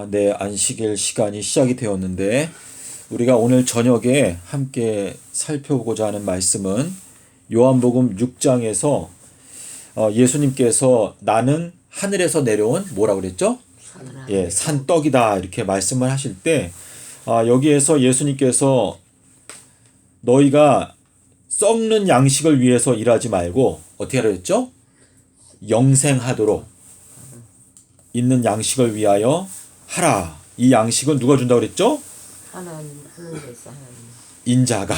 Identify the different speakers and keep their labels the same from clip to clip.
Speaker 1: 네, 안식일 시간이 시작이 되었는데 우리가 오늘 저녁에 함께 살펴보고자 하는 말씀은 요한복음 6장에서 예수님께서 나는 하늘에서 내려온 뭐라고 그랬죠? 산떡이다 이렇게 말씀을 하실 때 여기에서 예수님께서 너희가 썩는 양식을 위해서 일하지 말고 어떻게 하라 그랬죠? 영생하도록 있는 양식을 위하여 하라. 이 양식은 누가 준다고 그랬죠?
Speaker 2: 하늘에서
Speaker 1: 인자가.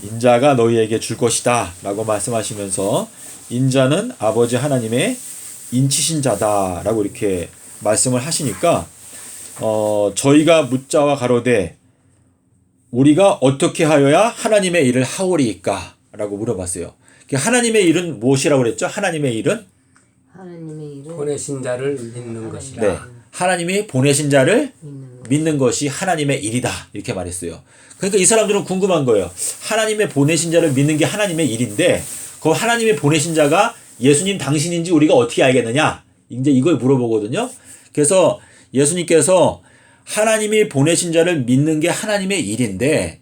Speaker 1: 인자가 너희에게 줄 것이다 라고 말씀하시면서 인자는 아버지 하나님의 인치신 자다 라고 이렇게 말씀을 하시니까 저희가 묻자와 가로되 우리가 어떻게 하여야 하나님의 일을 하오리이까 라고 물어봤어요. 하나님의 일은 무엇이라고 그랬죠? 하나님의 일은
Speaker 3: 보내신 자를 믿는 것이다.
Speaker 1: 네. 하나님이 보내신 자를 믿는 것이 하나님의 일이다. 이렇게 말했어요. 그러니까 이 사람들은 궁금한 거예요. 하나님의 보내신 자를 믿는 게 하나님의 일인데 그 하나님의 보내신 자가 예수님 당신인지 우리가 어떻게 알겠느냐? 이제 이걸 물어보거든요. 그래서 예수님께서 하나님이 보내신 자를 믿는 게 하나님의 일인데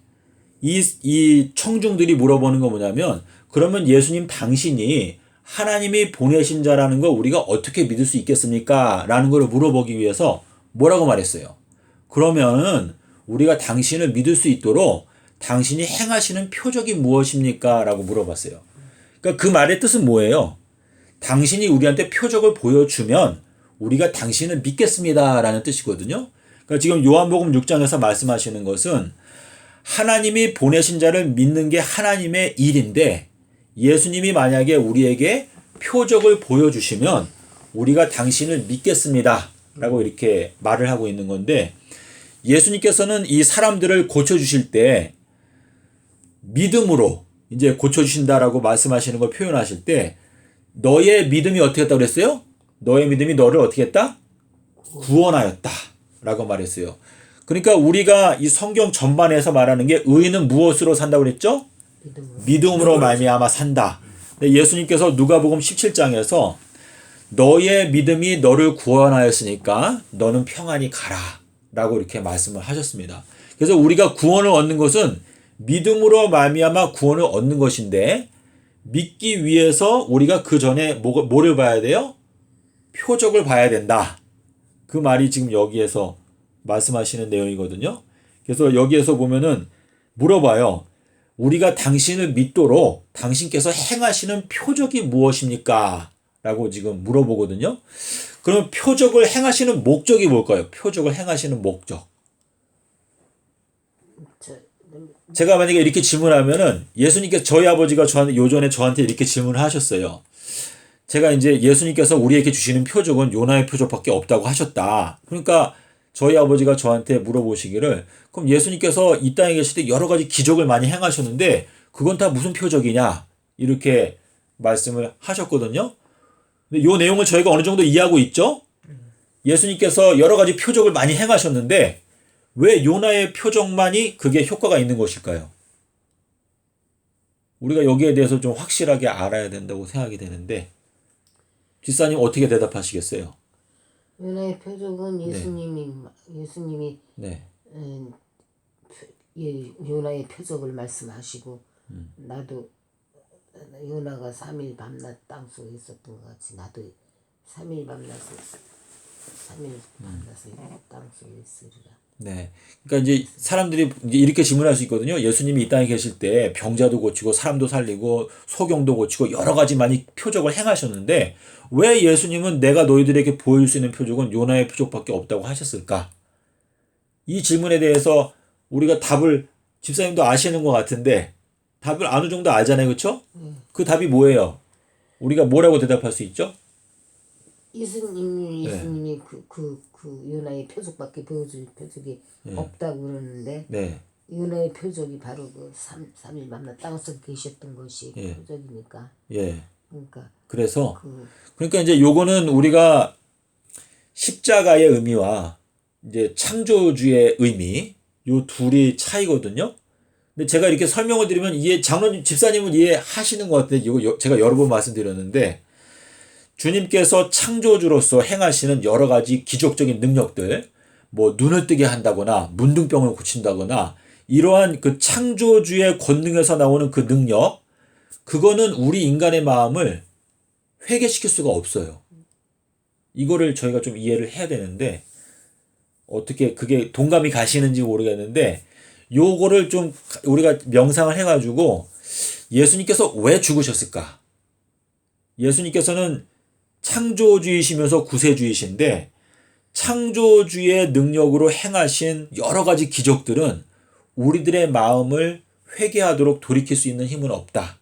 Speaker 1: 이 청중들이 물어보는 거 뭐냐면 그러면 예수님 당신이 하나님이 보내신 자라는 거 우리가 어떻게 믿을 수 있겠습니까? 라는 걸 물어보기 위해서 뭐라고 말했어요? 그러면은 우리가 당신을 믿을 수 있도록 당신이 행하시는 표적이 무엇입니까? 라고 물어봤어요. 그러니까 그 말의 뜻은 뭐예요? 당신이 우리한테 표적을 보여주면 우리가 당신을 믿겠습니다. 라는 뜻이거든요. 그러니까 지금 요한복음 6장에서 말씀하시는 것은 하나님이 보내신 자를 믿는 게 하나님의 일인데 예수님이 만약에 우리에게 표적을 보여주시면 우리가 당신을 믿겠습니다. 라고 이렇게 말을 하고 있는 건데 예수님께서는 이 사람들을 고쳐주실 때 믿음으로 이제 고쳐주신다라고 말씀하시는 걸 표현하실 때 너의 믿음이 어떻게 했다고 그랬어요? 너의 믿음이 너를 어떻게 했다? 구원하였다. 라고 말했어요. 그러니까 우리가 이 성경 전반에서 말하는 게 의인은 무엇으로 산다고 그랬죠? 믿음으로 말미암아 산다. 예수님께서 누가복음 17장에서 너의 믿음이 너를 구원하였으니까 너는 평안히 가라 라고 이렇게 말씀을 하셨습니다. 그래서 우리가 구원을 얻는 것은 믿음으로 말미암아 구원을 얻는 것인데 믿기 위해서 우리가 그 전에 뭐를 봐야 돼요? 표적을 봐야 된다. 그 말이 지금 여기에서 말씀하시는 내용이거든요. 그래서 여기에서 보면은 물어봐요. 우리가 당신을 믿도록 당신께서 행하시는 표적이 무엇입니까? 라고 지금 물어보거든요. 그럼 표적을 행하시는 목적이 뭘까요? 표적을 행하시는 목적. 제가 만약에 이렇게 질문하면은 예수님께서 저희 아버지가 요전에 저한테 이렇게 질문을 하셨어요. 제가 이제 예수님께서 우리에게 주시는 표적은 요나의 표적밖에 없다고 하셨다. 그러니까 저희 아버지가 저한테 물어보시기를 그럼 예수님께서 이 땅에 계실 때 여러 가지 기적을 많이 행하셨는데 그건 다 무슨 표적이냐 이렇게 말씀을 하셨거든요. 근데 이 내용을 저희가 어느 정도 이해하고 있죠? 예수님께서 여러 가지 표적을 많이 행하셨는데 왜 요나의 표적만이 그게 효과가 있는 것일까요? 우리가 여기에 대해서 좀 확실하게 알아야 된다고 생각이 되는데 집사님 어떻게 대답하시겠어요?
Speaker 2: 요나의 표적은 예수님이
Speaker 1: 네.
Speaker 2: 요나의 표적을 말씀하시고 나도 요나가 3일 밤낮 땅속에 있었던 것 같이 나도 3일 밤낮을 땅속에 있으리라.
Speaker 1: 네. 그러니까 이제 사람들이 이렇게 질문할 수 있거든요. 예수님이 이 땅에 계실 때 병자도 고치고 사람도 살리고 소경도 고치고 여러 가지 많이 표적을 행하셨는데 왜 예수님은 내가 너희들에게 보여줄 수 있는 표적은 요나의 표적밖에 없다고 하셨을까? 이 질문에 대해서 우리가 답을 집사님도 아시는 것 같은데 답을 어느 정도 알잖아요. 그렇죠? 그 답이 뭐예요? 우리가 뭐라고 대답할 수 있죠?
Speaker 2: 예수님이 그 요나의 표적밖에 보여줄 표적이 없다고 그러는데 요나의 표적이 바로 그 3일 밤낮 땅속에 계셨던 것이 표적이니까. 그러니까
Speaker 1: 그래서 그러니까 이제 요거는 우리가 십자가의 의미와 이제 창조주의 의미 요 둘이 차이거든요. 근데 제가 이렇게 설명을 드리면 장로님 집사님은 이해하시는 것 같아요. 이거 제가 여러 번 말씀드렸는데 주님께서 창조주로서 행하시는 여러 가지 기적적인 능력들 뭐 눈을 뜨게 한다거나 문둥병을 고친다거나 이러한 그 창조주의 권능에서 나오는 그 능력, 그거는 우리 인간의 마음을 회개시킬 수가 없어요. 이거를 저희가 좀 이해를 해야 되는데, 어떻게 그게 동감이 가시는지 모르겠는데, 요거를 좀 우리가 명상을 해가지고 예수님께서 왜 죽으셨을까? 예수님께서는 창조주이시면서 구세주이신데, 창조주의 능력으로 행하신 여러 가지 기적들은 우리들의 마음을 회개하도록 돌이킬 수 있는 힘은 없다.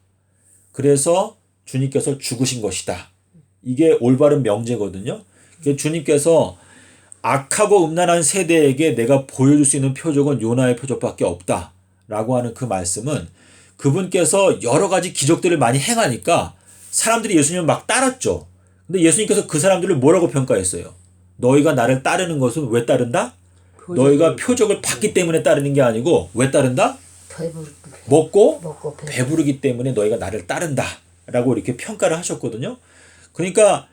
Speaker 1: 그래서 주님께서 죽으신 것이다. 이게 올바른 명제거든요. 주님께서 악하고 음란한 세대에게 내가 보여줄 수 있는 표적은 요나의 표적밖에 없다. 라고 하는 그 말씀은, 그분께서 여러 가지 기적들을 많이 행하니까 사람들이 예수님을 막 따랐죠. 근데 예수님께서 그 사람들을 뭐라고 평가했어요? 너희가 나를 따르는 것은 왜 따른다? 너희가 표적을 받기 때문에 따르는 게 아니고 왜 따른다? 먹고 배부르기 때문에 너희가 나를 따른다. 라고 이렇게 평가를 하셨거든요. 그러니까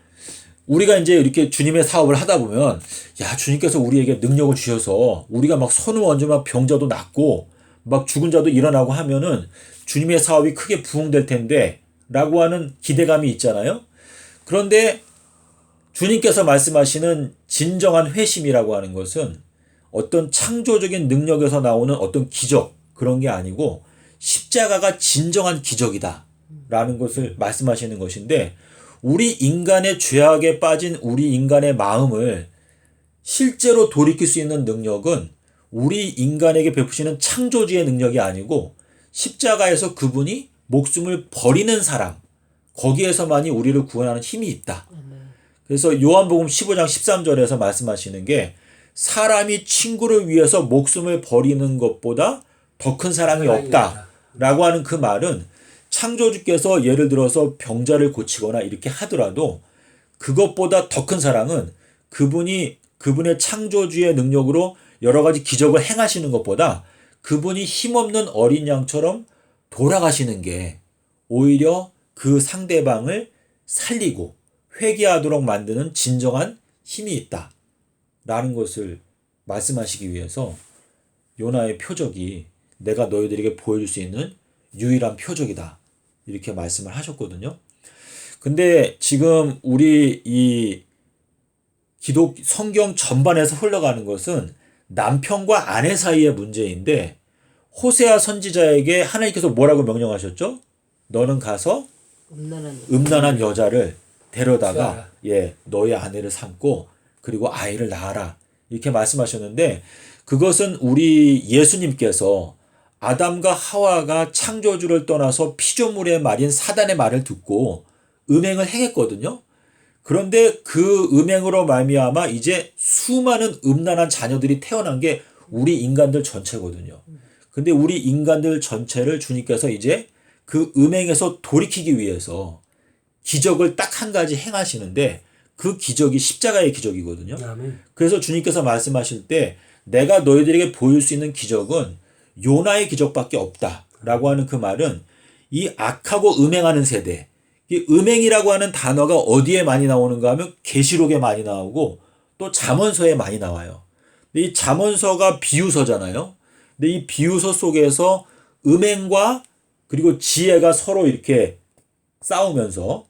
Speaker 1: 우리가 이제 이렇게 주님의 사업을 하다 보면, 야, 주님께서 우리에게 능력을 주셔서 우리가 막 손을 얹으면 막 병자도 낫고 막 죽은 자도 일어나고 하면은 주님의 사업이 크게 부흥될 텐데 라고 하는 기대감이 있잖아요. 그런데 주님께서 말씀하시는 진정한 회심이라고 하는 것은 어떤 창조적인 능력에서 나오는 어떤 기적, 그런 게 아니고 십자가가 진정한 기적이다 라는 것을 말씀하시는 것인데, 우리 인간의 죄악에 빠진 우리 인간의 마음을 실제로 돌이킬 수 있는 능력은 우리 인간에게 베푸시는 창조주의 능력이 아니고 십자가에서 그분이 목숨을 버리는 사람, 거기에서만이 우리를 구원하는 힘이 있다. 그래서 요한복음 15장 13절에서 말씀하시는 게, 사람이 친구를 위해서 목숨을 버리는 것보다 더 큰 사랑이 없다 라고 하는 그 말은, 창조주께서 예를 들어서 병자를 고치거나 이렇게 하더라도 그것보다 더 큰 사랑은 그분이 그분의 창조주의 능력으로 여러 가지 기적을 행하시는 것보다 그분이 힘없는 어린 양처럼 돌아가시는 게 오히려 그 상대방을 살리고 회개하도록 만드는 진정한 힘이 있다 라는 것을 말씀하시기 위해서 요나의 표적이 내가 너희들에게 보여줄 수 있는 유일한 표적이다, 이렇게 말씀을 하셨거든요. 근데 지금 우리 이 성경 전반에서 흘러가는 것은 남편과 아내 사이의 문제인데, 호세아 선지자에게 하나님께서 뭐라고 명령하셨죠? 너는 가서 음란한 여자를 데려다가 너의 아내를 삼고 그리고 아이를 낳아라, 이렇게 말씀하셨는데, 그것은 우리 예수님께서 아담과 하와가 창조주를 떠나서 피조물의 말인 사단의 말을 듣고 음행을 행했거든요. 그런데 그 음행으로 말미암아 이제 수많은 음란한 자녀들이 태어난 게 우리 인간들 전체거든요. 근데 우리 인간들 전체를 주님께서 이제 그 음행에서 돌이키기 위해서 기적을 딱 한 가지 행하시는데, 그 기적이 십자가의 기적이거든요. 그래서 주님께서 말씀하실 때 내가 너희들에게 보일 수 있는 기적은 요나의 기적밖에 없다라고 하는 그 말은, 이 악하고 음행하는 세대, 이 음행이라고 하는 단어가 어디에 많이 나오는가 하면 계시록에 많이 나오고 또 잠언서에 많이 나와요. 근데 이 잠언서가 비유서잖아요. 근데 이 비유서 속에서 음행과 그리고 지혜가 서로 이렇게 싸우면서,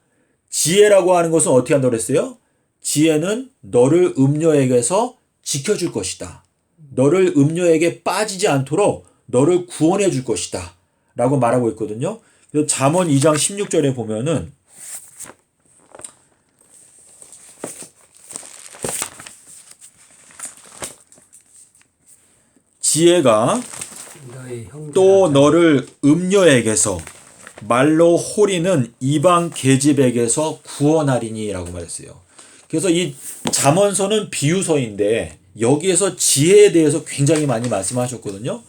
Speaker 1: 지혜라고 하는 것은 어떻게 한다고 그랬어요? 지혜는 너를 음녀에게서 지켜줄 것이다. 너를 음녀에게 빠지지 않도록 너를 구원해 줄 것이다 라고 말하고 있거든요. 그래서 잠언 2장 16절에 보면은 지혜가 또 너를 음녀에게서 말로 홀이는 이방 계집에게서 구원하리니 라고 말했어요. 그래서 이 잠언서는 비유서인데 여기에서 지혜에 대해서 굉장히 많이 말씀하셨거든요.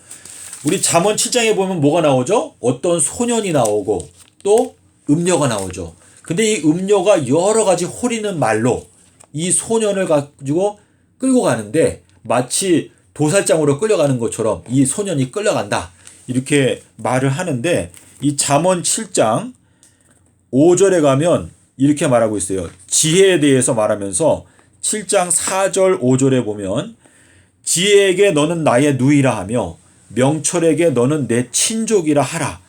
Speaker 1: 우리 잠언 7장에 보면 뭐가 나오죠? 어떤 소년이 나오고 또 음녀가 나오죠. 근데 이 음녀가 여러 가지 홀이는 말로 이 소년을 가지고 끌고 가는데, 마치 도살장으로 끌려가는 것처럼 이 소년이 끌려간다, 이렇게 말을 하는데, 이 잠언 7장 5절에 가면 이렇게 말하고 있어요. 지혜에 대해서 말하면서 7장 4절 5절에 보면, 지혜에게 너는 나의 누이라 하며 명철에게 너는 내 친족이라 하라.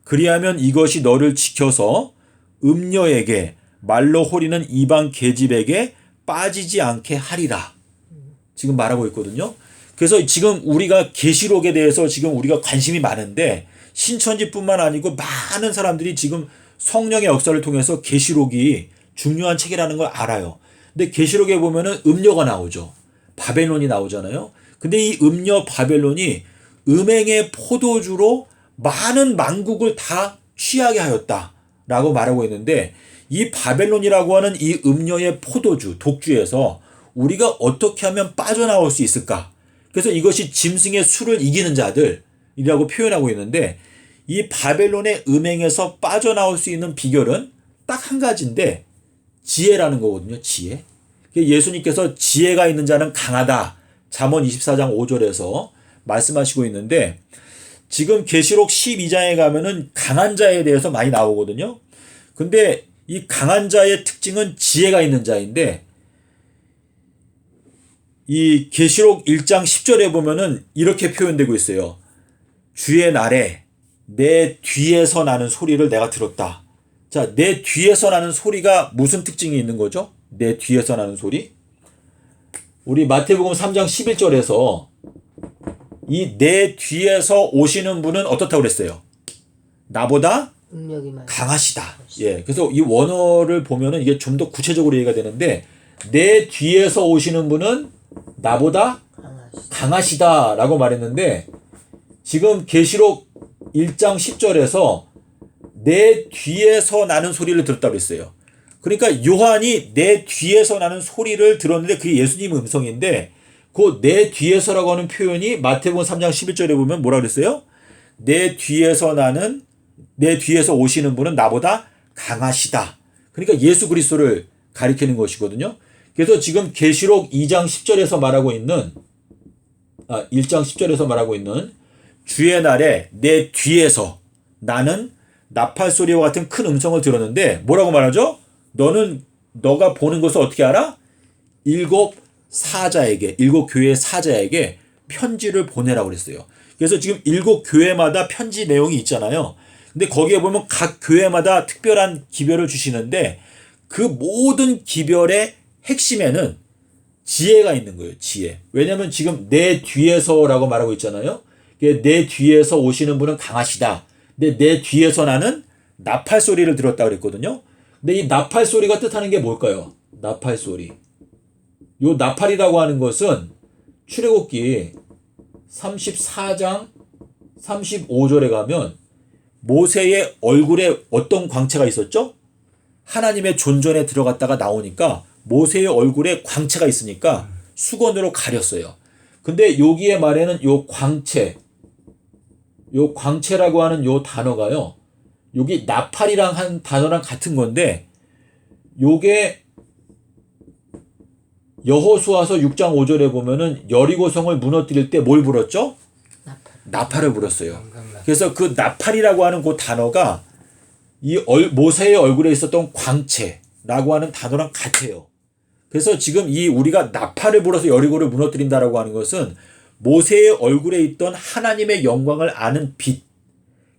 Speaker 1: 그리하면 이것이 너를 지켜서 음녀에게 말로 호리는 이방 계집에게 빠지지 않게 하리라. 지금 말하고 있거든요. 그래서 지금 우리가 계시록에 대해서 지금 우리가 관심이 많은데 신천지뿐만 아니고 많은 사람들이 지금 성령의 역사를 통해서 계시록이 중요한 책이라는 걸 알아요. 근데 계시록에 보면은 음녀가 나오죠. 바벨론이 나오잖아요. 근데 이 음녀 바벨론이 음행의 포도주로 많은 만국을 다 취하게 하였다라고 말하고 있는데 이 바벨론이라고 하는 이 음녀의 포도주, 독주에서 우리가 어떻게 하면 빠져나올 수 있을까? 그래서 이것이 짐승의 수를 이기는 자들이라고 표현하고 있는데 이 바벨론의 음행에서 빠져나올 수 있는 비결은 딱 한 가지인데 지혜라는 거거든요. 지혜. 예수님께서 지혜가 있는 자는 강하다. 잠언 24장 5절에서 말씀하시고 있는데 지금 계시록 12장에 가면은 강한 자에 대해서 많이 나오거든요. 근데 이 강한 자의 특징은 지혜가 있는 자인데 이 계시록 1장 10절에 보면은 이렇게 표현되고 있어요. 주의 날에 내 뒤에서 나는 소리를 내가 들었다. 자, 내 뒤에서 나는 소리가 무슨 특징이 있는 거죠? 내 뒤에서 나는 소리? 우리 마태복음 3장 11절에서 이 내 뒤에서 오시는 분은 어떻다고 그랬어요? 나보다 강하시다. 예. 그래서 이 원어를 보면은 이게 좀 더 구체적으로 얘기가 되는데 내 뒤에서 오시는 분은 나보다 강하시다라고 말했는데 지금 계시록 1장 10절에서 내 뒤에서 나는 소리를 들었다고 했어요. 그러니까 요한이 내 뒤에서 나는 소리를 들었는데 그게 예수님 음성인데 그 내 뒤에서라고 하는 표현이 마태복음 3장 11절에 보면 뭐라 그랬어요? 내 뒤에서 오시는 분은 나보다 강하시다. 그러니까 예수 그리스도를 가리키는 것이거든요. 그래서 지금 계시록 2장 10절에서 말하고 있는 1장 10절에서 말하고 있는 주의 날에 내 뒤에서 나는 나팔 소리와 같은 큰 음성을 들었는데 뭐라고 말하죠? 너가 보는 것을 어떻게 알아? 일곱 교회의 사자에게 편지를 보내라고 그랬어요. 그래서 지금 7교회마다 편지 내용이 있잖아요. 근데 거기에 보면 각 교회마다 특별한 기별을 주시는데 그 모든 기별의 핵심에는 지혜가 있는 거예요. 지혜. 왜냐하면 지금 내 뒤에서라고 말하고 있잖아요. 내 뒤에서 오시는 분은 강하시다. 근데 내 뒤에서 나는 나팔 소리를 들었다고 그랬거든요. 근데 이 나팔 소리가 뜻하는 게 뭘까요? 나팔 소리. 요 나팔이라고 하는 것은 출애굽기 34장 35절에 가면 모세의 얼굴에 어떤 광채가 있었죠? 하나님의 존전에 들어갔다가 나오니까 모세의 얼굴에 광채가 있으니까 수건으로 가렸어요. 근데 여기에 말에는 요 광채라고 하는 요 단어가요. 여기 나팔이랑 한 단어랑 같은 건데 요게 여호수아서 6장 5절에 보면은 여리고성을 무너뜨릴 때 뭘 불었죠? 나팔을 불었어요. 그래서 그 나팔이라고 하는 그 단어가 이 모세의 얼굴에 있었던 광채라고 하는 단어랑 같아요. 그래서 지금 우리가 나팔을 불어서 여리고를 무너뜨린다라고 하는 것은 모세의 얼굴에 있던 하나님의 영광을 아는 빛.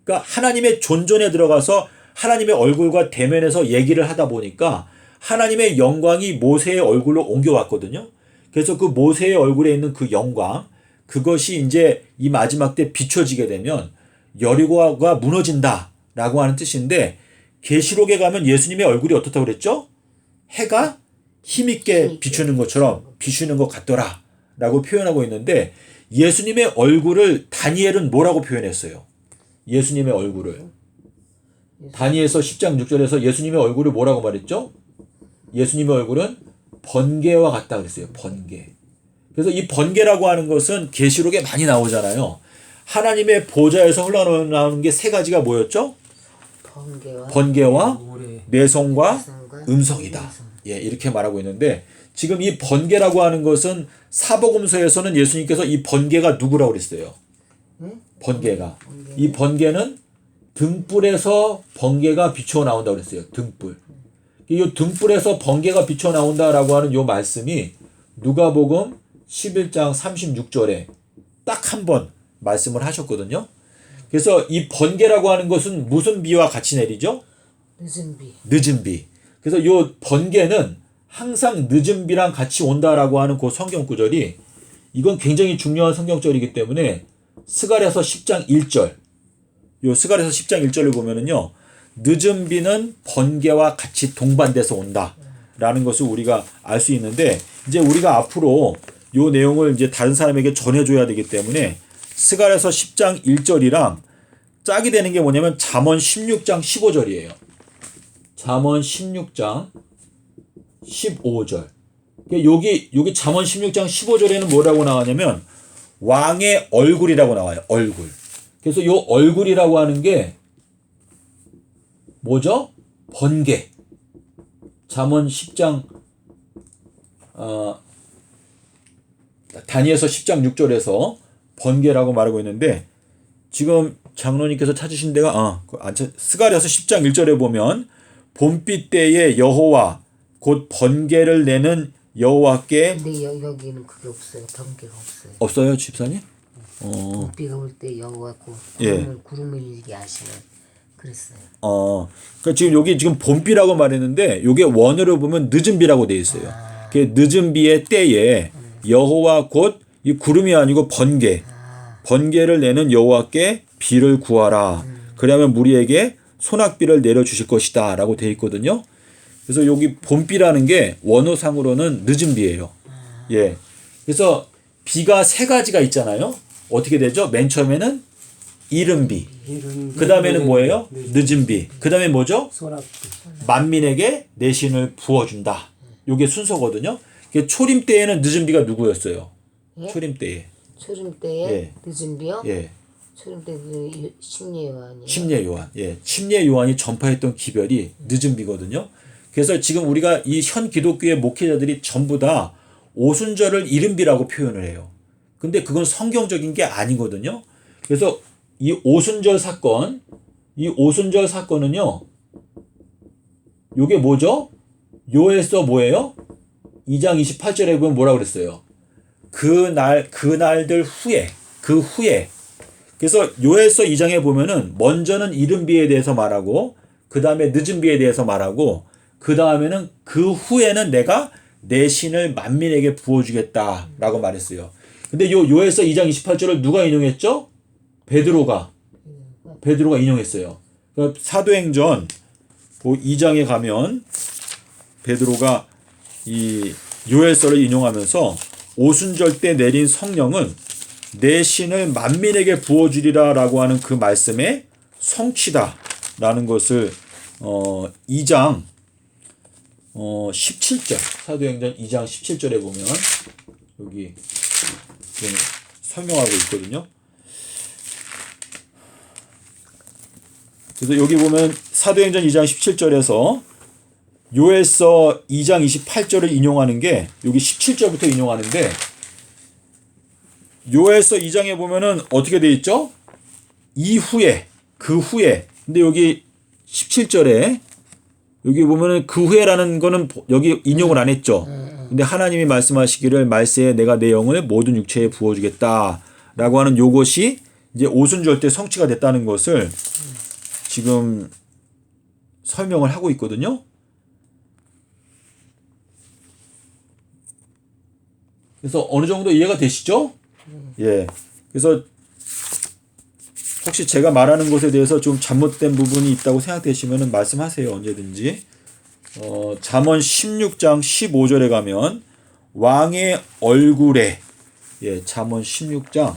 Speaker 1: 그러니까 하나님의 존전에 들어가서 하나님의 얼굴과 대면해서 얘기를 하다 보니까 하나님의 영광이 모세의 얼굴로 옮겨왔거든요. 그래서 그 모세의 얼굴에 있는 그 영광, 그것이 이제 이 마지막 때 비춰지게 되면 여리고가 무너진다라고 하는 뜻인데 계시록에 가면 예수님의 얼굴이 어떻다고 그랬죠? 해가 힘있게 비추는 것처럼 비추는 것 같더라라고 표현하고 있는데 예수님의 얼굴을 다니엘은 뭐라고 표현했어요? 예수님의 얼굴을 다니엘서 10장 6절에서 예수님의 얼굴을 뭐라고 말했죠? 예수님의 얼굴은 번개와 같다 그랬어요. 번개. 그래서 이 번개라고 하는 것은 계시록에 많이 나오잖아요. 하나님의 보좌에서 흘러나오는 게 세 가지가 뭐였죠? 번개와 내성과 음성이다. 예, 이렇게 말하고 있는데 지금 이 번개라고 하는 것은 사복음서에서는 예수님께서 이 번개가 누구라고 그랬어요? 번개가. 이 번개는 등불에서 번개가 비추어 나온다고 그랬어요. 등불. 이 등불에서 번개가 비추어 나온다라고 하는 요 말씀이 누가복음 11장 36절에 딱 한 번 말씀을 하셨거든요. 그래서 이 번개라고 하는 것은 무슨 비와 같이 내리죠?
Speaker 2: 늦은 비.
Speaker 1: 늦은 비. 그래서 요 번개는 항상 늦은 비랑 같이 온다라고 하는 그 성경 구절이 이건 굉장히 중요한 성경절이기 때문에 스가랴서 10장 1절 요 스가랴서 10장 1절을 보면은요. 늦은 비는 번개와 같이 동반돼서 온다라는 것을 우리가 알 수 있는데 이제 우리가 앞으로 요 내용을 이제 다른 사람에게 전해줘야 되기 때문에 스가랴서 10장 1절이랑 짝이 되는 게 뭐냐면 잠언 16장 15절이에요. 잠언 16장 15절. 여기 잠언 16장 15절에는 뭐라고 나왔냐면 왕의 얼굴이라고 나와요. 얼굴. 그래서 요 얼굴이라고 하는 게 뭐죠? 번개. 잠언 10장 다니엘서 10장 6절에서 번개라고 말하고 있는데 지금 장로님께서 찾으신 데가 스가랴서 10장 1절에 보면 봄빛 때에 여호와 곧 번개를 내는 여호와께
Speaker 2: 근데 여기는 그게 없어요. 번개가 없어요.
Speaker 1: 없어요, 집사님?
Speaker 2: 봄비가 올 때 여호와
Speaker 1: 예.
Speaker 2: 구름을 일게 하시는 그랬어요.
Speaker 1: 그러니까 지금 여기 지금 봄비라고 말했는데 요게 원어로 보면 늦은 비라고 돼 있어요. 그 늦은 비의 때에 여호와 곧 이 구름이 아니고 번개를 내는 여호와께 비를 구하라. 그러면 무리에게 소낙비를 내려 주실 것이다라고 돼 있거든요. 그래서 여기 봄비라는 게 원어상으로는 늦은 비예요. 예. 그래서 비가 세 가지가 있잖아요. 어떻게 되죠? 맨 처음에는 이른 비. 그 다음에는 뭐예요? 늦은 비. 그 다음에 뭐죠?
Speaker 3: 소낙비.
Speaker 1: 만민에게 내 신을 부어준다. 요게 순서거든요. 초림 때에는 늦은 비가 누구였어요?
Speaker 2: 예?
Speaker 1: 초림 때에.
Speaker 2: 초림 때에
Speaker 1: 예.
Speaker 2: 늦은 비요?
Speaker 1: 예.
Speaker 2: 초림 때 그 심예 요한이요.
Speaker 1: 침례 요한. 예. 침례 요한이 전파했던 기별이 늦은 비거든요. 그래서 지금 우리가 이 현 기독교의 목회자들이 전부 다 오순절을 이른 비라고 표현을 해요. 근데 그건 성경적인 게 아니거든요. 그래서 이 오순절 사건은요. 요게 뭐죠? 요에서 뭐예요? 2장 28절에 보면 뭐라고 그랬어요? 그날들 후에, 그 후에. 그래서 요에서 2장에 보면은 먼저는 이른 비에 대해서 말하고, 그 다음에 늦은 비에 대해서 말하고, 그 다음에는 그 후에는 내가 내 신을 만민에게 부어주겠다라고 말했어요. 근데 요에서 2장 28절을 누가 인용했죠? 베드로가 인용했어요. 그러니까 사도행전 2장에 가면 베드로가 이 요엘서를 인용하면서 오순절 때 내린 성령은 내 신을 만민에게 부어주리라라고 하는 그 말씀의 성취다라는 것을 2장 17절 사도행전 2장 17절에 보면 여기 설명하고 있거든요. 그래서 여기 보면 사도행전 2장 17절에서 요엘서 2장 28절을 인용하는 게 여기 17절부터 인용하는데 요엘서 2장에 보면은 어떻게 돼 있죠? 이후에 그 후에 근데 여기 17절에 여기 보면은 그 후에라는 거는 여기 인용을 안 했죠. 근데 하나님이 말씀하시기를 말세에 내가 내 영을 모든 육체에 부어주겠다라고 하는 요것이 이제 오순절 때 성취가 됐다는 것을 지금 설명을 하고 있거든요. 그래서 어느 정도 이해가 되시죠? 예. 그래서 혹시 제가 말하는 것에 대해서 좀 잘못된 부분이 있다고 생각되시면 말씀하세요. 언제든지. 잠언 16장 15절에 가면 왕의 얼굴에 잠언 16장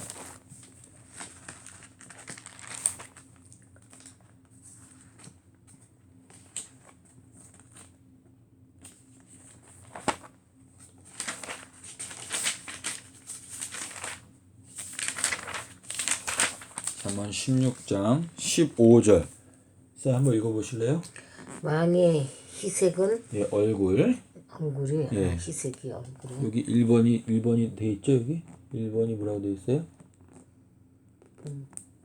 Speaker 1: 잠언 16장 15절. 한번 읽어보실래요?
Speaker 2: 왕의 희색은
Speaker 1: 얼굴이
Speaker 2: 희색이 얼굴이
Speaker 1: 여기 1번이 돼 있죠? 여기 1번이 뭐라고 돼 있어요?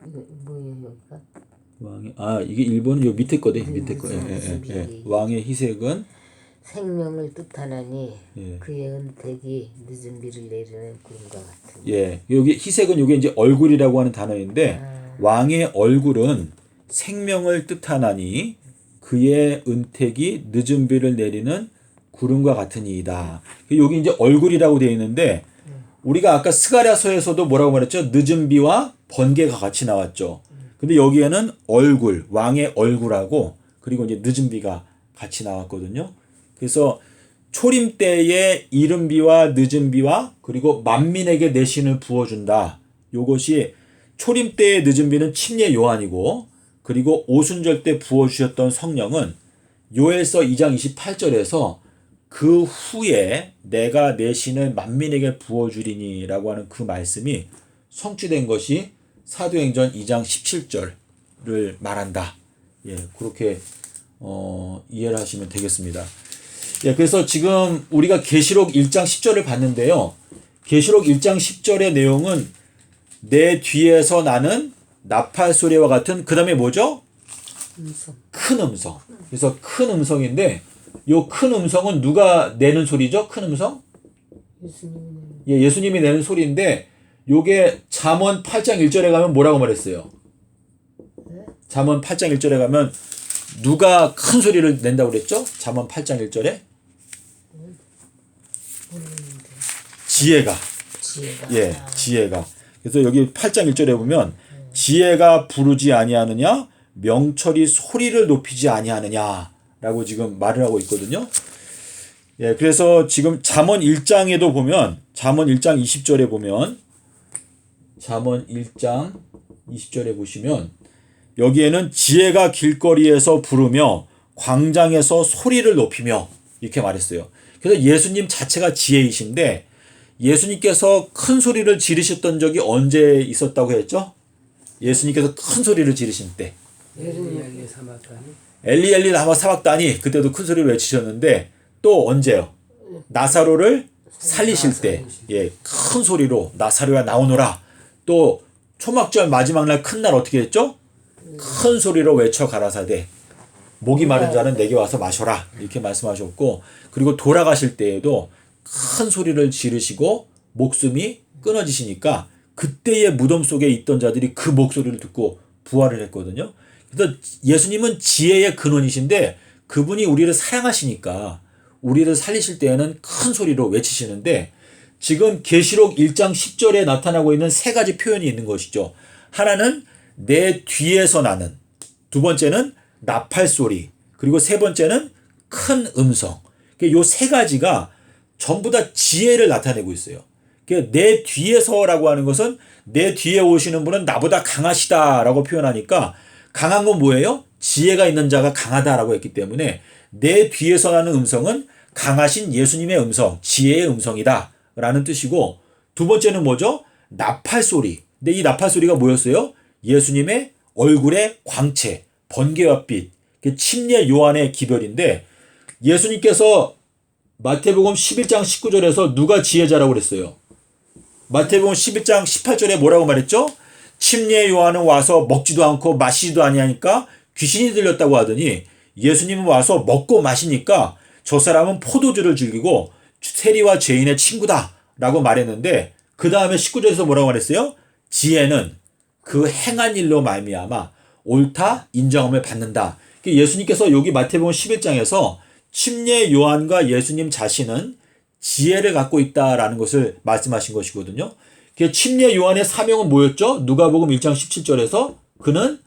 Speaker 2: 이거 뭐예요 여기가?
Speaker 1: 왕의 이게 1번은 요 밑에 거네. 밑에 거. 왕의 희색은
Speaker 2: 생명을 뜻하나니
Speaker 1: 예.
Speaker 2: 그의 은택이 늦은 비를 내리는 구름과 같은.
Speaker 1: 예, 여기 희색은 이게 이제 얼굴이라고 하는 단어인데 왕의 얼굴은 생명을 뜻하나니 그의 은택이 늦은 비를 내리는 구름과 같으니이다. 여기 이제 얼굴이라고 되어 있는데 우리가 아까 스가랴서에서도 뭐라고 말했죠? 늦은 비와 번개가 같이 나왔죠. 근데 여기에는 얼굴, 왕의 얼굴하고 그리고 이제 늦은 비가 같이 나왔거든요. 그래서 초림 때에 이른 비와 늦은 비와 그리고 만민에게 내 신을 부어준다. 요것이 초림 때의 늦은 비는 침례 요한이고 그리고 오순절 때 부어주셨던 성령은 요엘서 2장 28절에서 그 후에 내가 내 신을 만민에게 부어주리니 라고 하는 그 말씀이 성취된 것이 사도행전 2장 17절을 말한다. 예, 그렇게 이해를 하시면 되겠습니다. 예, 그래서 지금 우리가 계시록 1장 10절을 봤는데요. 계시록 1장 10절의 내용은 내 뒤에서 나는 나팔 소리와 같은 그 다음에 뭐죠? 큰 음성. 그래서 큰 음성인데 요 큰 음성은 누가 내는 소리죠? 큰 음성? 예, 예수님이 내는 소리인데 요게 잠언 8장 1절에 가면 뭐라고 말했어요? 잠언 8장 1절에 가면 누가 큰 소리를 낸다고 그랬죠? 잠언 8장 1절에 지혜가. 예, 지혜가. 그래서 여기 8장 1절에 보면 지혜가 부르지 아니하느냐 명철이 소리를 높이지 아니하느냐라고 지금 말을 하고 있거든요. 예, 그래서 지금 잠언 1장에도 보면 잠언 1장 20절에 보면 잠언 1장 20절에 보시면 여기에는 지혜가 길거리에서 부르며 광장에서 소리를 높이며 이렇게 말했어요. 그래서 예수님 자체가 지혜이신데 예수님께서 큰 소리를 지르셨던 적이 언제 있었다고 했죠? 예수님께서 큰 소리를 지르신 때.
Speaker 3: 엘리 사막다니.
Speaker 1: 엘리 라마 사박다니 그때도 큰 소리를 외치셨는데 또 언제요? 나사로를 살리실 때. 예, 큰 소리로 나사로야 나오너라. 또 초막절 마지막 날 큰 날 어떻게 했죠? 큰 소리로 외쳐 가라사대 목이 마른 자는 내게 와서 마셔라 이렇게 말씀하셨고 그리고 돌아가실 때에도 큰 소리를 지르시고 목숨이 끊어지시니까 그때의 무덤 속에 있던 자들이 그 목소리를 듣고 부활을 했거든요. 그래서 예수님은 지혜의 근원이신데 그분이 우리를 사랑하시니까 우리를 살리실 때에는 큰 소리로 외치시는데 지금 계시록 1장 10절에 나타나고 있는 세 가지 표현이 있는 것이죠. 하나는 내 뒤에서 나는, 두 번째는 나팔 소리, 그리고 세 번째는 큰 음성. 요 세 가지가 전부 다 지혜를 나타내고 있어요. 내 뒤에서라고 하는 것은 내 뒤에 오시는 분은 나보다 강하시다라고 표현하니까 강한 건 뭐예요? 지혜가 있는 자가 강하다라고 했기 때문에 내 뒤에서 나는 음성은 강하신 예수님의 음성, 지혜의 음성이다 라는 뜻이고 두 번째는 뭐죠? 나팔 소리. 근데 이 나팔 소리가 뭐였어요? 예수님의 얼굴의 광채, 번개와 빛, 침례 요한의 기별인데 예수님께서 마태복음 11장 19절에서 누가 지혜자라고 그랬어요? 마태복음 11장 18절에 뭐라고 말했죠? 침례 요한은 와서 먹지도 않고 마시지도 아니하니까 귀신이 들렸다고 하더니 예수님은 와서 먹고 마시니까 저 사람은 포도주를 즐기고 세리와 죄인의 친구다 라고 말했는데 그 다음에 19절에서 뭐라고 말했어요? 지혜는 그 행한 일로 말미암아 옳다 인정함을 받는다. 예수님께서 여기 마태복음 11장에서 침례 요한과 예수님 자신은 지혜를 갖고 있다라는 것을 말씀하신 것이거든요. 침례 요한의 사명은 뭐였죠? 누가복음 1장 17절에서 그는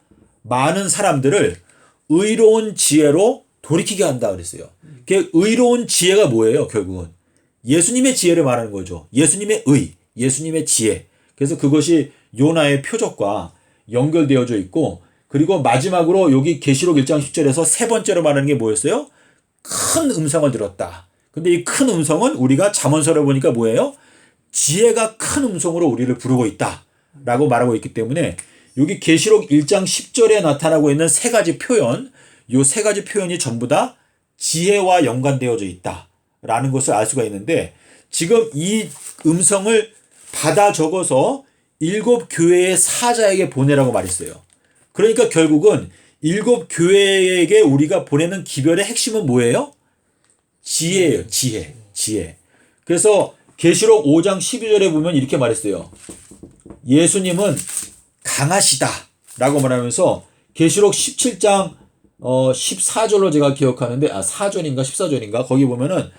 Speaker 1: 많은 사람들을 의로운 지혜로 돌이키게 한다 그랬어요. 의로운 지혜가 뭐예요? 결국은 예수님의 지혜를 말하는 거죠. 예수님의 의, 예수님의 지혜. 그래서 그것이 요나의 표적과 연결되어져 있고 그리고 마지막으로 여기 계시록 1장 10절에서 세 번째로 말하는 게 뭐였어요? 큰 음성을 들었다. 근데 이 큰 음성은 우리가 잠언서를 보니까 뭐예요? 지혜가 큰 음성으로 우리를 부르고 있다 라고 말하고 있기 때문에 여기 계시록 1장 10절에 나타나고 있는 세 가지 표현, 이 세 가지 표현이 전부 다 지혜와 연관되어져 있다 라는 것을 알 수가 있는데 지금 이 음성을 받아 적어서 7 교회의 사자에게 보내라고 말했어요. 그러니까 결국은 7 교회에게 우리가 보내는 기별의 핵심은 뭐예요? 지혜예요. 지혜. 그래서 계시록 5장 12절에 보면 이렇게 말했어요. 예수님은 강하시다 라고 말하면서 계시록 17장 14절로 제가 기억하는데 4절인가 14절인가 거기 보면은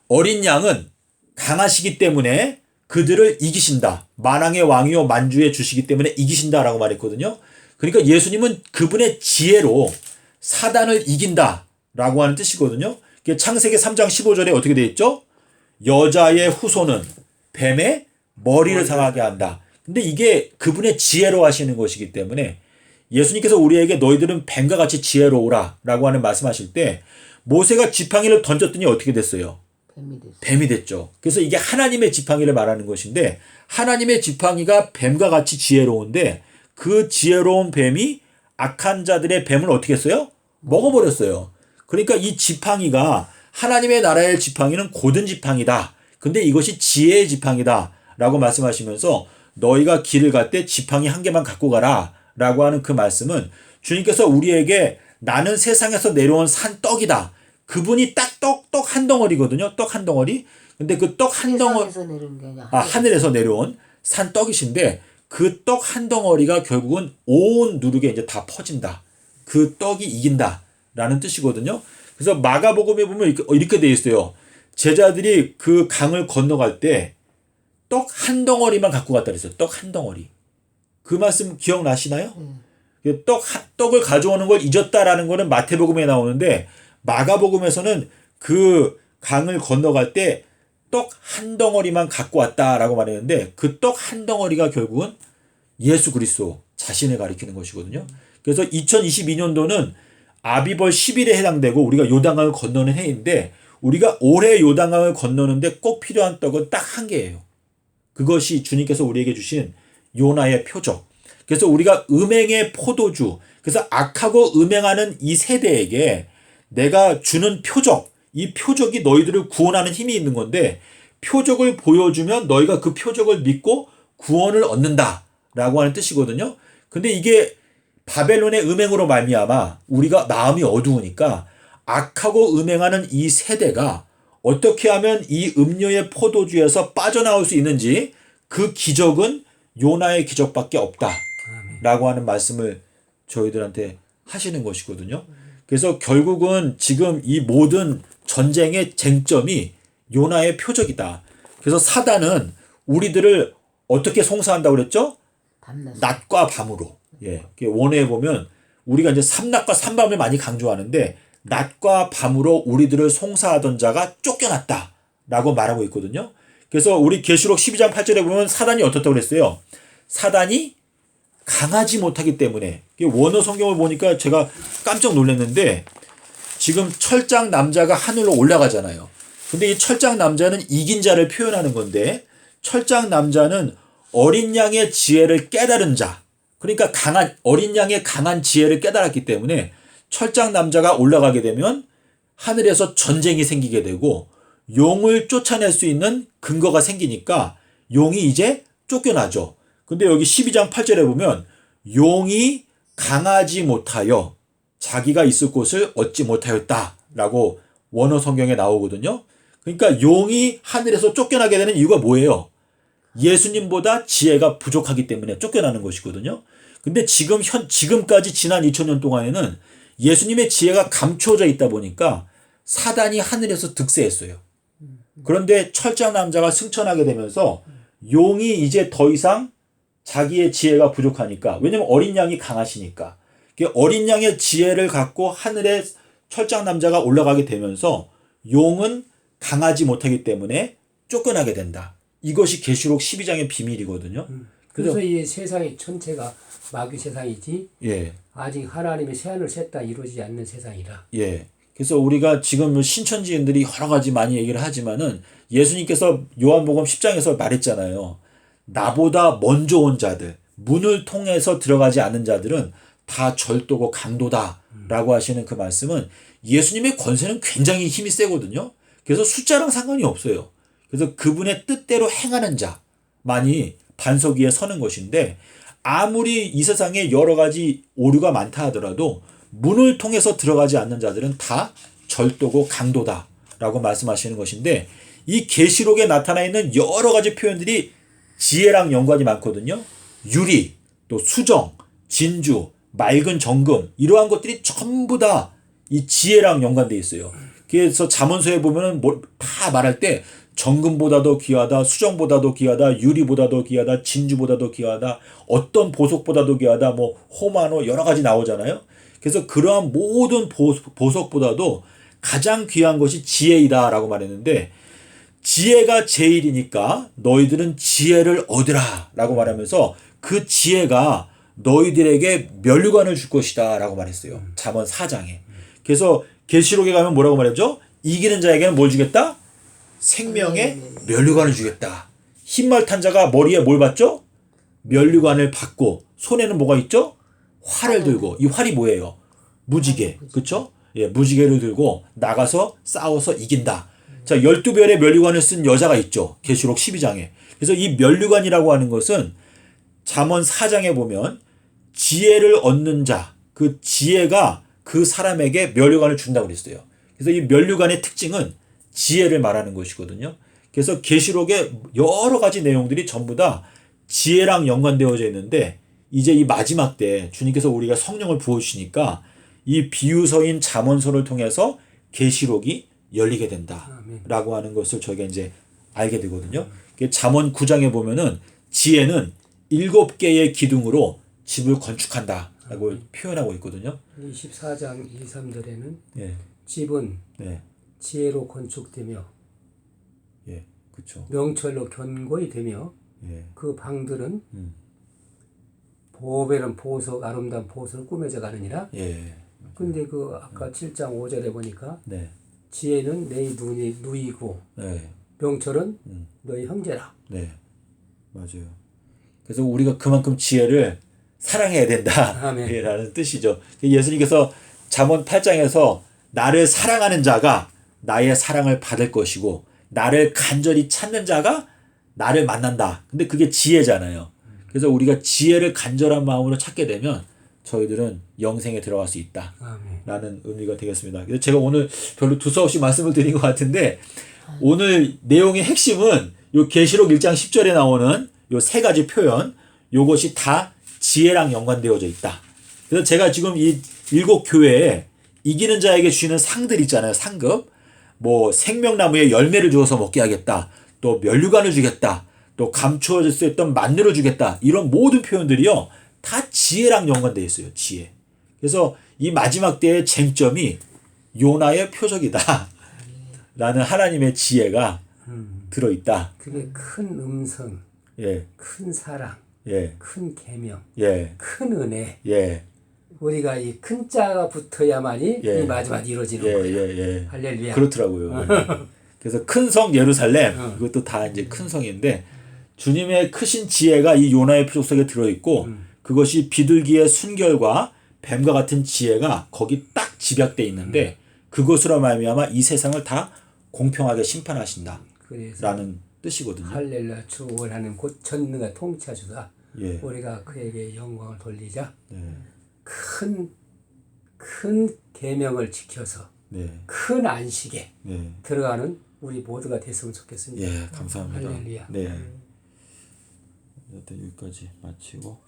Speaker 1: 어린 양은 강하시기 때문에 그들을 이기신다. 만왕의 왕이요 만주의 주시기 때문에 이기신다라고 말했거든요. 그러니까 예수님은 그분의 지혜로 사단을 이긴다라고 하는 뜻이거든요. 창세기 3장 15절에 어떻게 되어 있죠? 여자의 후손은 뱀의 머리를 상하게 한다. 근데 이게 그분의 지혜로 하시는 것이기 때문에 예수님께서 우리에게 너희들은 뱀과 같이 지혜로우라 라고 하는 말씀하실 때 모세가 지팡이를 던졌더니 어떻게 됐어요? 뱀이 됐죠. 그래서 이게 하나님의 지팡이를 말하는 것인데 하나님의 지팡이가 뱀과 같이 지혜로운데 그 지혜로운 뱀이 악한 자들의 뱀을 어떻게 했어요? 먹어버렸어요. 그러니까 이 지팡이가 하나님의 나라의 지팡이는 고든 지팡이다. 근데 이것이 지혜의 지팡이다 라고 말씀하시면서 너희가 길을 갈 때 지팡이 한 개만 갖고 가라 라고 하는 그 말씀은 주님께서 우리에게 나는 세상에서 내려온 산떡이다. 그분이 딱 떡 한 덩어리거든요. 떡 한 덩어리. 근데 그 떡 한 덩어리 하늘에서 내려온 산떡이신데 그 떡 한 덩어리가 결국은 온 누룩에 이제 다 퍼진다. 그 떡이 이긴다 라는 뜻이거든요. 그래서 마가복음에 보면 이렇게 돼 있어요. 제자들이 그 강을 건너갈 때 떡 한 덩어리만 갖고 갔다 그랬어요. 떡 한 덩어리. 그 말씀 기억나시나요? 떡을 가져오는 걸 잊었다라는 거는 마태복음에 나오는데 마가복음에서는 그 강을 건너갈 때 떡 한 덩어리만 갖고 왔다라고 말했는데 그 떡 한 덩어리가 결국은 예수 그리스도 자신을 가리키는 것이거든요. 그래서 2022년도는 아비벌 10일에 해당되고 우리가 요단강을 건너는 해인데 우리가 올해 요단강을 건너는데 꼭 필요한 떡은 딱 한 개예요. 그것이 주님께서 우리에게 주신 요나의 표적. 그래서 우리가 음행의 포도주, 그래서 악하고 음행하는 이 세대에게 내가 주는 표적, 이 표적이 너희들을 구원하는 힘이 있는 건데 표적을 보여주면 너희가 그 표적을 믿고 구원을 얻는다 라고 하는 뜻이거든요. 근데 이게 바벨론의 음행으로 말미암아 우리가 마음이 어두우니까 악하고 음행하는 이 세대가 어떻게 하면 이 음료의 포도주에서 빠져나올 수 있는지 그 기적은 요나의 기적밖에 없다 라고 하는 말씀을 저희들한테 하시는 것이거든요. 그래서 결국은 지금 이 모든 전쟁의 쟁점이 요나의 표적이다. 그래서 사단은 우리들을 어떻게 송사한다고 그랬죠? 낮과 밤으로. 예. 원어에 보면 우리가 이제 삼낮과 삼밤을 많이 강조하는데 낮과 밤으로 우리들을 송사하던 자가 쫓겨났다 라고 말하고 있거든요. 그래서 우리 계시록 12장 8절에 보면 사단이 어떻다고 그랬어요? 사단이 강하지 못하기 때문에 원어 성경을 보니까 제가 깜짝 놀랐는데 지금 철장 남자가 하늘로 올라가잖아요. 근데 이 철장 남자는 이긴 자를 표현하는 건데 철장 남자는 어린 양의 지혜를 깨달은 자, 그러니까 어린 양의 강한 지혜를 깨달았기 때문에 철장 남자가 올라가게 되면 하늘에서 전쟁이 생기게 되고 용을 쫓아낼 수 있는 근거가 생기니까 용이 이제 쫓겨나죠. 근데 여기 12장 8절에 보면 용이 강하지 못하여 자기가 있을 곳을 얻지 못하였다 라고 원어 성경에 나오거든요. 그러니까 용이 하늘에서 쫓겨나게 되는 이유가 뭐예요? 예수님보다 지혜가 부족하기 때문에 쫓겨나는 것이거든요. 근데 지금까지 지난 2000년 동안에는 예수님의 지혜가 감추어져 있다 보니까 사단이 하늘에서 득세했어요. 그런데 철장 남자가 승천하게 되면서 용이 이제 더 이상 자기의 지혜가 부족하니까, 왜냐면 어린 양이 강하시니까 어린 양의 지혜를 갖고 하늘에 철장 남자가 올라가게 되면서 용은 강하지 못하기 때문에 쫓겨나게 된다. 이것이 계시록 12장의 비밀이거든요.
Speaker 3: 그래서 이 세상이 전체가 마귀 세상이지.
Speaker 1: 예.
Speaker 3: 아직 하나님의 세안을 셋다 이루어지지 않는 세상이라.
Speaker 1: 예. 그래서 우리가 지금 신천지인들이 여러 가지 많이 얘기를 하지만은 예수님께서 요한복음 10장에서 말했잖아요. 나보다 먼저 온 자들, 문을 통해서 들어가지 않는 자들은 다 절도고 강도다라고 하시는 그 말씀은 예수님의 권세는 굉장히 힘이 세거든요. 그래서 숫자랑 상관이 없어요. 그래서 그분의 뜻대로 행하는 자만이 반석 위에 서는 것인데 아무리 이 세상에 여러 가지 오류가 많다 하더라도 문을 통해서 들어가지 않는 자들은 다 절도고 강도다 라고 말씀하시는 것인데 이 계시록에 나타나 있는 여러 가지 표현들이 지혜랑 연관이 많거든요. 유리, 또 수정, 진주, 맑은 정금 이러한 것들이 전부 다 이 지혜랑 연관돼 있어요. 그래서 잠언서에 보면은 다 말할 때 정금보다도 귀하다, 수정보다도 귀하다, 유리보다도 귀하다, 진주보다도 귀하다, 어떤 보석보다도 귀하다, 뭐 호마노 여러 가지 나오잖아요. 그래서 그러한 모든 보석보다도 가장 귀한 것이 지혜이다라고 말했는데 지혜가 제일이니까 너희들은 지혜를 얻으라라고 말하면서 그 지혜가 너희들에게 면류관을 줄 것이다라고 말했어요. 잠언 4장에. 그래서 계시록에 가면 뭐라고 말했죠? 이기는 자에게는 뭘 주겠다? 생명의 면류관을 주겠다. 흰말 탄 자가 머리에 뭘 받죠? 면류관을 받고 손에는 뭐가 있죠? 활을 들고. 이 활이 뭐예요? 무지개. 그렇죠? 예, 무지개를 들고 나가서 싸워서 이긴다. 자, 12별의 면류관을 쓴 여자가 있죠. 계시록 12장에. 그래서 이 면류관이라고 하는 것은 잠언 4장에 보면 지혜를 얻는 자, 그 지혜가 그 사람에게 면류관을 준다고 그랬어요. 그래서 이 면류관의 특징은 지혜를 말하는 것이거든요. 그래서 계시록의 여러 가지 내용들이 전부 다 지혜랑 연관되어져 있는데 이제 이 마지막 때 주님께서 우리가 성령을 부어주시니까 이 비유서인 잠언서를 통해서 계시록이 열리게 된다라고 하는 것을 저희가 이제 알게 되거든요. 잠언 9장에 보면은 지혜는 7개의 기둥으로 집을 건축한다라고 표현하고 있거든요.
Speaker 3: 24장 2, 3절에는
Speaker 1: 예.
Speaker 3: 집은
Speaker 1: 네.
Speaker 3: 지혜로 건축되며
Speaker 1: 예. 그렇죠.
Speaker 3: 명철로 견고히 되며
Speaker 1: 예.
Speaker 3: 그 방들은 보배는 보석 아름다운 보석을 꾸며져 가느니라.
Speaker 1: 예.
Speaker 3: 근데 그 아까 7장 5절에 보니까
Speaker 1: 네.
Speaker 3: 지혜는 내 눈이 누이고
Speaker 1: 네.
Speaker 3: 명철은 너희 형제라.
Speaker 1: 네. 맞아요. 그래서 우리가 그만큼 지혜를 사랑해야 된다라는 뜻이죠. 예수님께서 잠언 8장에서 나를 사랑하는 자가 나의 사랑을 받을 것이고 나를 간절히 찾는 자가 나를 만난다. 근데 그게 지혜잖아요. 그래서 우리가 지혜를 간절한 마음으로 찾게 되면 저희들은 영생에 들어갈 수 있다. 라는 의미가 되겠습니다. 그래서 제가 오늘 별로 두서없이 말씀을 드린 것 같은데 오늘 내용의 핵심은 요 계시록 1장 10절에 나오는 요 세 가지 표현 요것이 다 지혜랑 연관되어져 있다. 그래서 제가 지금 이 7교회에 이기는 자에게 주시는 상들 있잖아요. 상급. 뭐 생명나무에 열매를 주어서 먹게 하겠다. 또 면류관을 주겠다. 또 감추어질 수 있던 만류를 주겠다. 이런 모든 표현들이요. 다 지혜랑 연관되어 있어요. 지혜. 그래서 이 마지막 때의 쟁점이 요나의 표적이다. 라는 하나님의 지혜가 들어있다.
Speaker 3: 그게 큰 음성,
Speaker 1: 예.
Speaker 3: 큰 사랑,
Speaker 1: 예.
Speaker 3: 큰 계명,
Speaker 1: 예.
Speaker 3: 큰 은혜.
Speaker 1: 예.
Speaker 3: 우리가 이 큰 자가 붙어야만이
Speaker 1: 예.
Speaker 3: 이 마지막 이루어지는
Speaker 1: 예.
Speaker 3: 거예요.
Speaker 1: 예.
Speaker 3: 할렐루야.
Speaker 1: 그렇더라고요. 그래서 큰 성 예루살렘 이것도 다 이제 큰 성인데 주님의 크신 지혜가 이 요나의 표적 속에 들어있고 그것이 비둘기의 순결과 뱀과 같은 지혜가 거기 딱 집약돼 있는데 그것으로 말미암아 이 세상을 다 공평하게 심판하신다. 라는 뜻이거든요.
Speaker 3: 할렐루야 주를 하는 곧 전능한 통치하시다.
Speaker 1: 예.
Speaker 3: 우리가 그에게 영광을 돌리자.
Speaker 1: 네.
Speaker 3: 큰 계명을 지켜서
Speaker 1: 네.
Speaker 3: 큰 안식에
Speaker 1: 네.
Speaker 3: 들어가는 우리 모두가 됐으면 좋겠습니다.
Speaker 1: 예, 감사합니다.
Speaker 3: 할렐루야.
Speaker 1: 네. 일단 여기까지 마치고